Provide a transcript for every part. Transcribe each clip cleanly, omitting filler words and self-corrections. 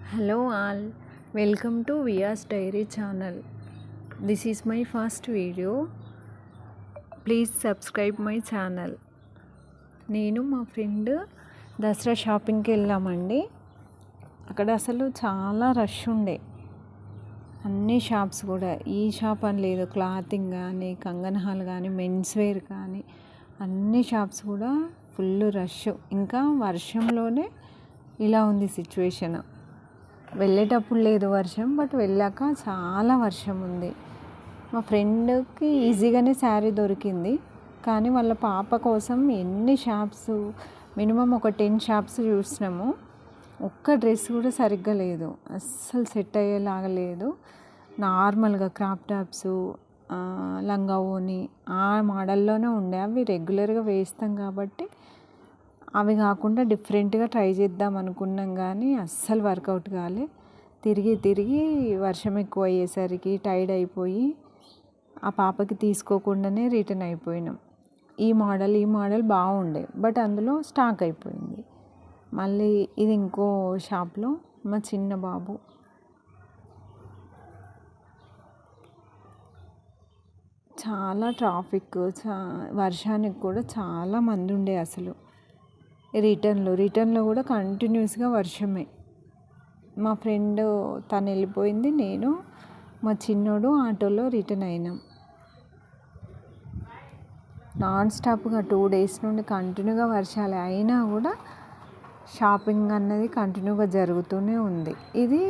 Hello all, welcome to Viya's Diary channel. This is my first video. Please subscribe my channel. నేను మా friend Dasara షాపింగ్కి వెళ్ళామండి. అక్కడ అసలు చాలా రష్ ఉండే, అన్ని షాప్స్ కూడా, ఈ షాప్ అని లేదు, క్లాతింగ్ కానీ, కంగన్ హాల్ కానీ, మెన్స్ వేర్ కానీ, అన్ని షాప్స్ కూడా ఫుల్ రష్. ఇంకా వర్షంలోనే ఇలా ఉంది సిచ్యువేషన్. వెళ్ళేటప్పుడు లేదు వర్షం, బట్ వెళ్ళాక చాలా వర్షం ఉంది. మా ఫ్రెండ్కి ఈజీగానే శారీ దొరికింది, కానీ వాళ్ళ పాప కోసం ఎన్ని షాప్స్, మినిమం ఒక 10 షాప్స్ చూసినాము. ఒక్క డ్రెస్ కూడా సరిగ్గా లేదు, అస్సలు సెట్ అయ్యేలాగా లేదు. నార్మల్గా క్రాప్ టాప్స్, లంగా ఓని ఆ మోడల్లోనే ఉండే. అవి రెగ్యులర్గా వేస్తాం కాబట్టి అవి కాకుండా డిఫరెంట్గా ట్రై చేద్దాం అనుకున్నాం, కానీ అస్సలు వర్కౌట్ కాలే. తిరిగి వర్షం ఎక్కువ అయ్యేసరికి టైర్డ్ అయిపోయి ఆ పాపకి తీసుకోకుండానే రిటర్న్ అయిపోయినాం. ఈ మోడల్ బాగుండే, బట్ అందులో స్టాక్ అయిపోయింది. మళ్ళీ ఇది ఇంకో షాప్లో మా చిన్న బాబు, చాలా ట్రాఫిక్, వర్షానికి కూడా చాలా మంది ఉండే. అసలు రిటర్న్లో కూడా కంటిన్యూస్గా వర్షమే. మా ఫ్రెండ్ తను వెళ్ళిపోయింది, నేను మా చిన్నోడు ఆటోలో రిటర్న్ అయినాం. నాన్ స్టాప్గా 2 days నుండి కంటిన్యూగా వర్షాలే, అయినా కూడా షాపింగ్ అన్నది కంటిన్యూగా జరుగుతూనే ఉంది. ఇది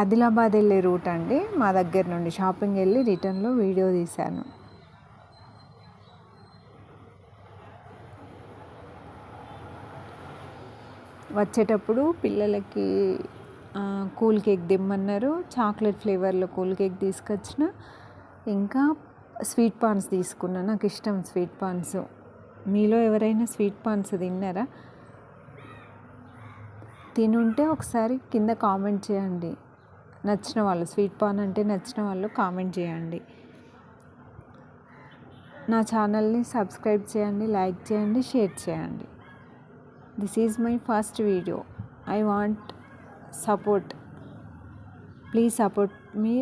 ఆదిలాబాద్ వెళ్ళే రూట్ అండి. మా దగ్గర నుండి షాపింగ్ వెళ్ళి రిటర్న్లో వీడియో తీశాను. వచ్చేటప్పుడు పిల్లలకి కూల్ కేక్ దిమ్మన్నారు, చాక్లెట్ ఫ్లేవర్లో కూల్ కేక్ తీసుకొచ్చిన, ఇంకా స్వీట్ పాన్స్ తీసుకున్నా. నాకు ఇష్టం స్వీట్ పాన్స్. మీలో ఎవరైనా స్వీట్ పాన్స్ తిన్నారా? తినుంటే ఒకసారి కింద కామెంట్ చేయండి. నచ్చిన వాళ్ళు, స్వీట్ పాన్ అంటే నచ్చిన వాళ్ళు కామెంట్ చేయండి. నా ఛానల్ని సబ్స్క్రైబ్ చేయండి, లైక్ చేయండి, షేర్ చేయండి. This is my first video. I want support. Please support me.